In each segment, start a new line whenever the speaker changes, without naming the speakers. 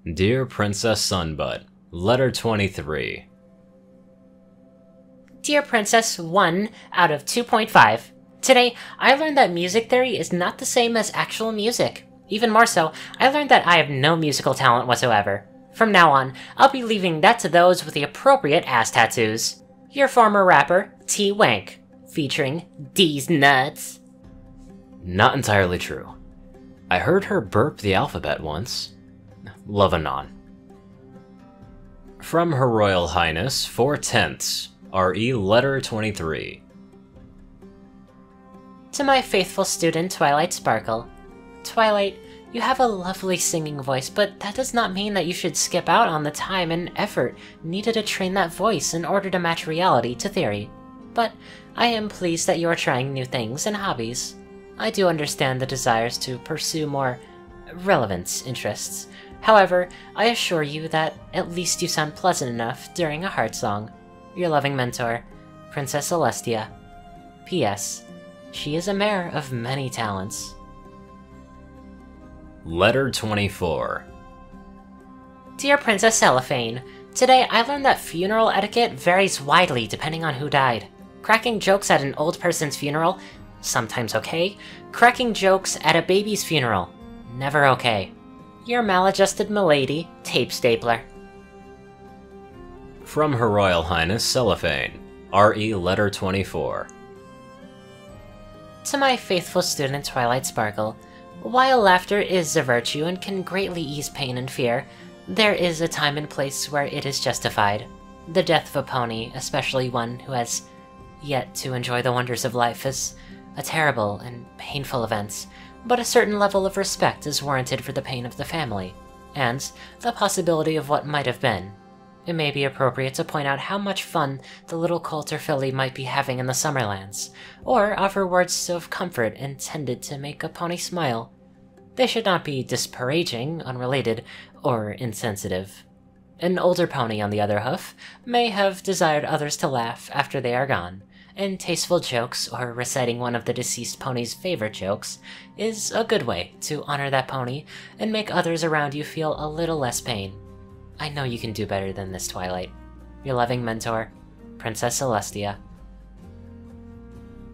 Dear Princess Sunbutt, Letter 23.
Dear Princess 1 out of 2.5. Today, I learned that music theory is not the same as actual music. Even more so, I learned that I have no musical talent whatsoever. From now on, I'll be leaving that to those with the appropriate ass tattoos. Your former rapper, T Wank, featuring D's Nuts.
Not entirely true. I heard her burp the alphabet once. Love Anon. From Her Royal Highness, 4/10, RE Letter 23.
To my faithful student, Twilight Sparkle. Twilight, you have a lovely singing voice, but that does not mean that you should skip out on the time and effort needed to train that voice in order to match reality to theory. But I am pleased that you are trying new things and hobbies. I do understand the desires to pursue more relevant interests. However, I assure you that at least you sound pleasant enough during a heart song. Your loving mentor, Princess Celestia. P.S. She is a mare of many talents.
Letter 24.
Dear Princess Cellophane, today I learned that funeral etiquette varies widely depending on who died. Cracking jokes at an old person's funeral, sometimes okay. Cracking jokes at a baby's funeral, never okay. Your maladjusted milady, Tape Stapler.
From Her Royal Highness Cellophane, RE Letter 24.
To my faithful student Twilight Sparkle, while laughter is a virtue and can greatly ease pain and fear, there is a time and place where it is justified. The death of a pony, especially one who has yet to enjoy the wonders of life, is a terrible and painful event, but a certain level of respect is warranted for the pain of the family, and the possibility of what might have been. It may be appropriate to point out how much fun the little Coulthard filly might be having in the Summerlands, or offer words of comfort intended to make a pony smile. They should not be disparaging, unrelated, or insensitive. An older pony, on the other hoof, may have desired others to laugh after they are gone, and tasteful jokes or reciting one of the deceased pony's favorite jokes is a good way to honor that pony and make others around you feel a little less pain. I know you can do better than this, Twilight. Your loving mentor, Princess Celestia.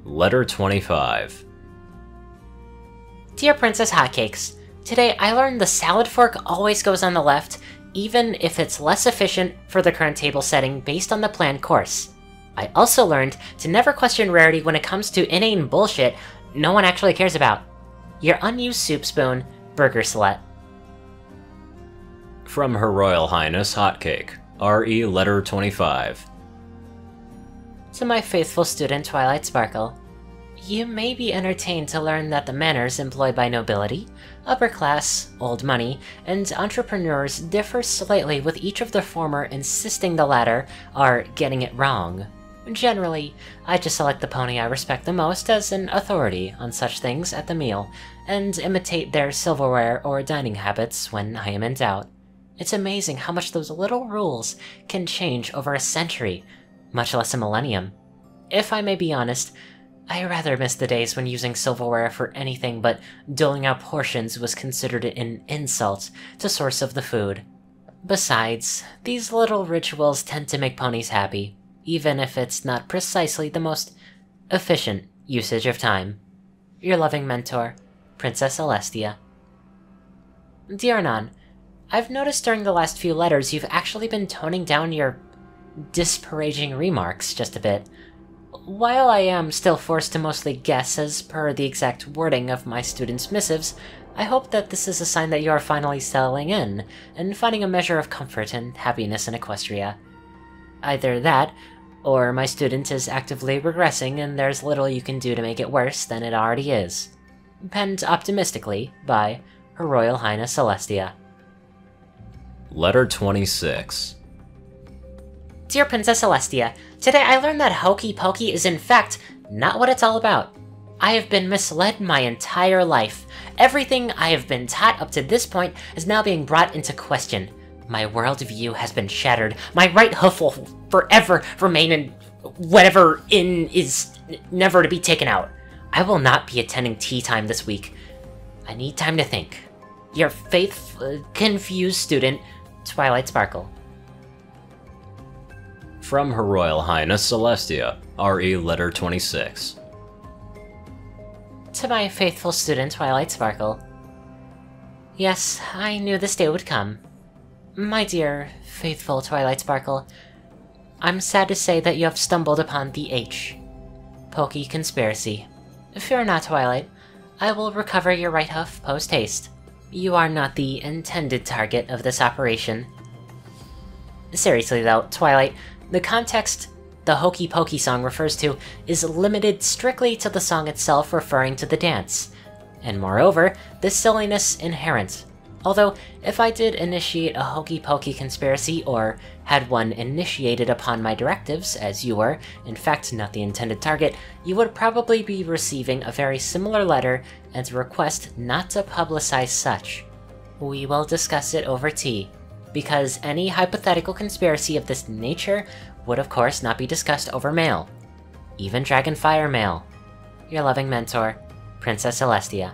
Letter 25.
Dear Princess Hotcakes, today I learned the salad fork always goes on the left, even if it's less efficient for the current table setting based on the planned course. I also learned to never question rarity when it comes to inane bullshit no one actually cares about. Your unused soup spoon, Burger Slut.
From Her Royal Highness Hotcake, RE Letter 25.
To my faithful student Twilight Sparkle, you may be entertained to learn that the manners employed by nobility, upper class, old money, and entrepreneurs differ slightly, with each of the former insisting the latter are getting it wrong. Generally, I just select the pony I respect the most as an authority on such things at the meal, and imitate their silverware or dining habits when I am in doubt. It's amazing how much those little rules can change over a century, much less a millennium. If I may be honest, I rather miss the days when using silverware for anything but doling out portions was considered an insult to source of the food. Besides, these little rituals tend to make ponies happy, even if it's not precisely the most efficient usage of time. Your loving mentor, Princess Celestia. Dear Anon, I've noticed during the last few letters you've actually been toning down your disparaging remarks just a bit. While I am still forced to mostly guess as per the exact wording of my students' missives, I hope that this is a sign that you are finally settling in and finding a measure of comfort and happiness in Equestria. Either that, or my student is actively regressing and there's little you can do to make it worse than it already is. Penned optimistically by Her Royal Highness Celestia.
Letter 26.
Dear Princess Celestia, today I learned that Hokey Pokey is in fact not what it's all about. I have been misled my entire life. Everything I have been taught up to this point is now being brought into question. My worldview has been shattered. My right hoof will forever remain in whatever in is never to be taken out. I will not be attending tea time this week. I need time to think. Your confused student, Twilight Sparkle.
From Her Royal Highness Celestia, RE Letter 26.
To my faithful student, Twilight Sparkle. Yes, I knew this day would come. My dear, faithful Twilight Sparkle, I'm sad to say that you have stumbled upon the Poke Conspiracy. Fear not, Twilight. I will recover your right hoof post-haste. You are not the intended target of this operation. Seriously though, Twilight, the context the Hokey Pokey song refers to is limited strictly to the song itself referring to the dance. And moreover, this silliness inherent. Although, if I did initiate a Hokey Pokey conspiracy, or had one initiated upon my directives, as you were, in fact, not the intended target, you would probably be receiving a very similar letter and a request not to publicize such. We will discuss it over tea, because any hypothetical conspiracy of this nature would of course not be discussed over mail. Even Dragonfire mail. Your loving mentor, Princess Celestia.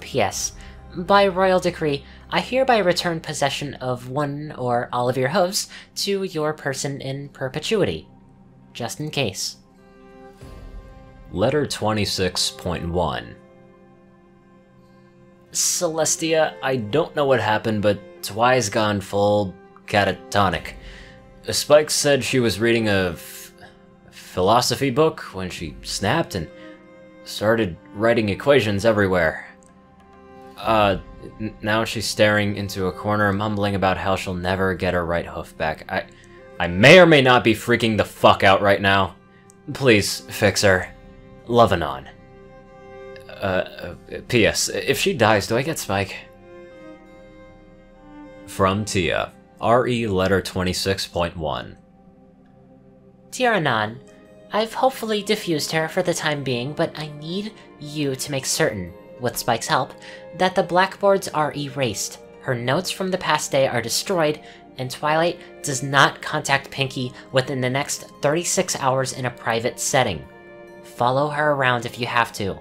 P.S. By royal decree, I hereby return possession of one or all of your hooves to your person in perpetuity. Just in case.
Letter 26.1. Celestia, I don't know what happened, but Twi's gone full catatonic. Spike said she was reading a philosophy book when she snapped and started writing equations everywhere. Now she's staring into a corner, mumbling about how she'll never get her right hoof back. I may or may not be freaking the fuck out right now. Please, fix her. Love Anon. P.S. If she dies, do I get Spike? From Tia. RE Letter 26.1.
Dear Anon, I've hopefully diffused her for the time being, but I need you to make certain, with Spike's help, that the blackboards are erased, her notes from the past day are destroyed, and Twilight does not contact Pinky within the next 36 hours in a private setting. Follow her around if you have to.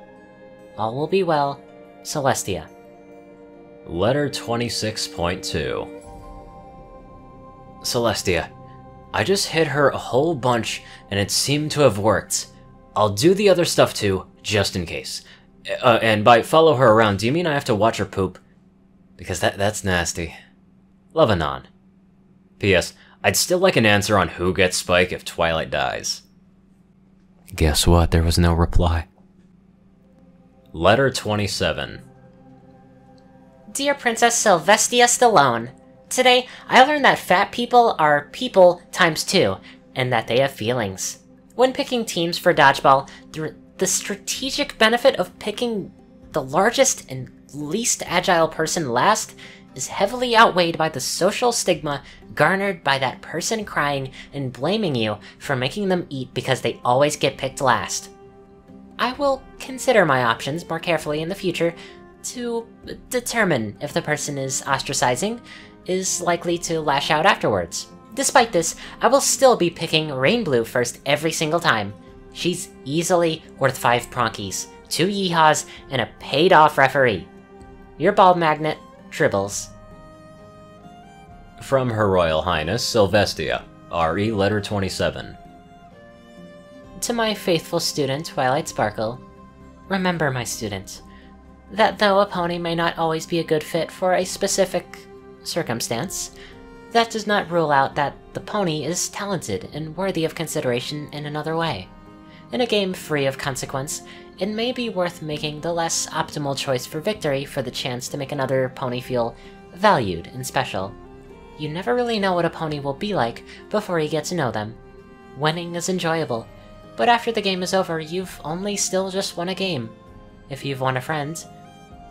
All will be well, Celestia.
Letter 26.2. Celestia, I just hit her a whole bunch and it seemed to have worked. I'll do the other stuff too, just in case. And by follow her around, do you mean I have to watch her poop? Because that's nasty. Love Anon. P.S. I'd still like an answer on who gets Spike if Twilight dies. Guess what? There was no reply. Letter 27.
Dear Princess Sylvestia Stallone, today I learned that fat people are people times 2, and that they have feelings. When picking teams for dodgeball, the strategic benefit of picking the largest and least agile person last is heavily outweighed by the social stigma garnered by that person crying and blaming you for making them eat because they always get picked last. I will consider my options more carefully in the future to determine if the person is ostracizing is likely to lash out afterwards. Despite this, I will still be picking Rainblue first every single time. She's easily worth 5 pronkies, 2 yeehaws, and a paid-off referee. Your ball magnet, Tribbles.
From Her Royal Highness Sylvestia, RE Letter 27.
To my faithful student, Twilight Sparkle, remember, my student, that though a pony may not always be a good fit for a specific circumstance, that does not rule out that the pony is talented and worthy of consideration in another way. In a game free of consequence, it may be worth making the less optimal choice for victory for the chance to make another pony feel valued and special. You never really know what a pony will be like before you get to know them. Winning is enjoyable, but after the game is over, you've only still just won a game. If you've won a friend,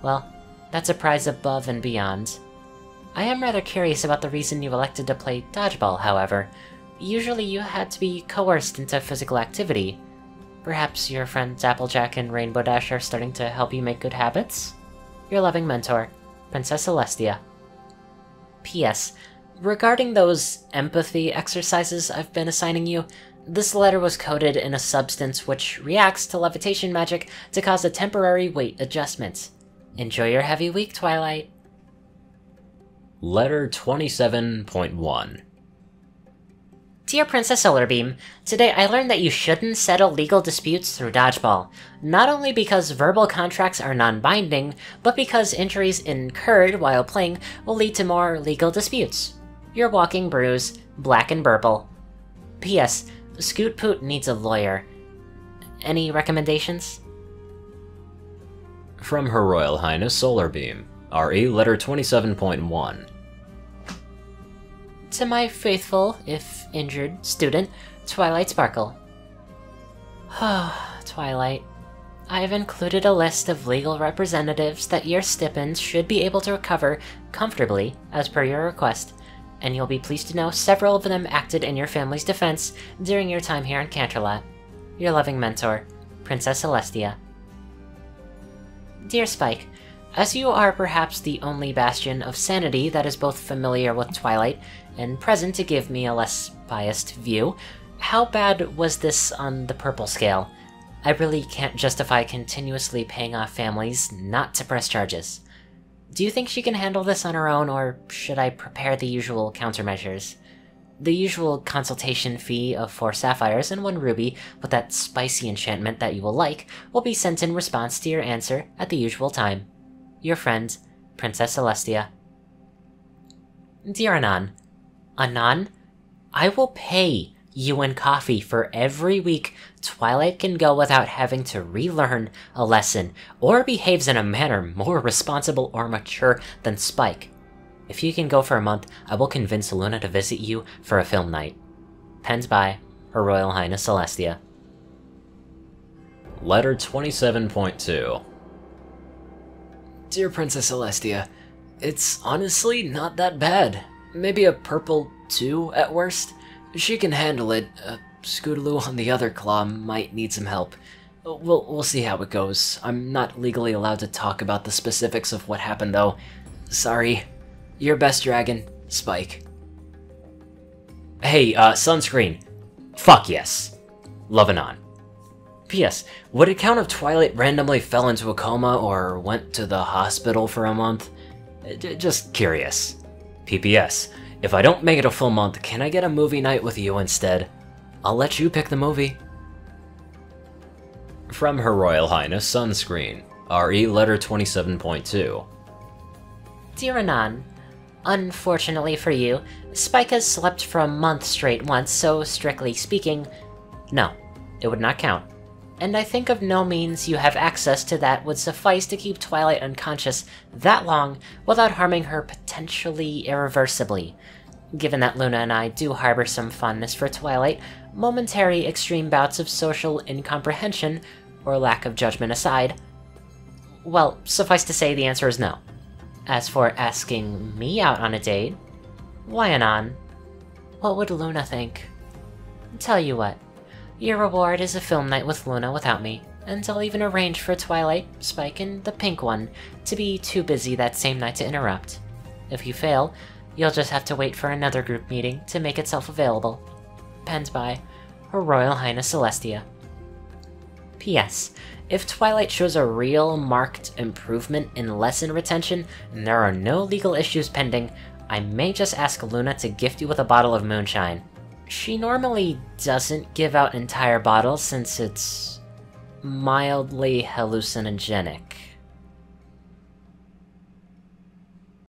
well, that's a prize above and beyond. I am rather curious about the reason you elected to play dodgeball, however. Usually you had to be coerced into physical activity. Perhaps your friends Applejack and Rainbow Dash are starting to help you make good habits? Your loving mentor, Princess Celestia. P.S. Regarding those empathy exercises I've been assigning you, this letter was coded in a substance which reacts to levitation magic to cause a temporary weight adjustment. Enjoy your heavy week, Twilight.
Letter 27.1.
Dear Princess Solarbeam, today I learned that you shouldn't settle legal disputes through dodgeball, not only because verbal contracts are non-binding, but because injuries incurred while playing will lead to more legal disputes. Your walking bruise, black and purple. P.S. Scoot Poot needs a lawyer. Any recommendations?
From Her Royal Highness Solarbeam, RE Letter 27.1.
To my faithful, if injured, student, Twilight Sparkle. Twilight. I've included a list of legal representatives that your stipends should be able to recover comfortably as per your request, and you'll be pleased to know several of them acted in your family's defense during your time here in Canterlot. Your loving mentor, Princess Celestia. Dear Spike, as you are perhaps the only bastion of sanity that is both familiar with Twilight and present to give me a less biased view, how bad was this on the purple scale? I really can't justify continuously paying off families not to press charges. Do you think she can handle this on her own, or should I prepare the usual countermeasures? The usual consultation fee of 4 sapphires and 1 ruby with that spicy enchantment that you will like will be sent in response to your answer at the usual time. Your friend, Princess Celestia. Dear Anon. Anon, I will pay you in coffee for every week Twilight can go without having to relearn a lesson or behaves in a manner more responsible or mature than Spike. If you can go for a month, I will convince Luna to visit you for a film night. Penned by Her Royal Highness Celestia.
Letter 27.2.
Dear Princess Celestia, it's honestly not that bad. Maybe a purple 2 at worst. She can handle it. Scootaloo on the other claw might need some help. We'll see how it goes. I'm not legally allowed to talk about the specifics of what happened though. Sorry. Your best dragon, Spike.
Hey, sunscreen. Fuck yes. Love Anon. P.S. Would it count if Twilight randomly fell into a coma or went to the hospital for a month? Just curious. P.P.S. If I don't make it a full month, can I get a movie night with you instead? I'll let you pick the movie. From Her Royal Highness Sunscreen, RE Letter 27.2.
Dear Anon, unfortunately for you, Spike has slept for a month straight once, so strictly speaking, no, it would not count. And I think of no means you have access to that would suffice to keep Twilight unconscious that long without harming her potentially irreversibly. Given that Luna and I do harbor some fondness for Twilight, momentary extreme bouts of social incomprehension, or lack of judgment aside, well, suffice to say the answer is no. As for asking me out on a date, why Anon? What would Luna think? Tell you what, your reward is a film night with Luna without me, and I'll even arrange for Twilight, Spike, and the pink one to be too busy that same night to interrupt. If you fail, you'll just have to wait for another group meeting to make itself available. Penned by Her Royal Highness Celestia. P.S. If Twilight shows a real marked improvement in lesson retention and there are no legal issues pending, I may just ask Luna to gift you with a bottle of moonshine. She normally doesn't give out entire bottles since it's mildly hallucinogenic.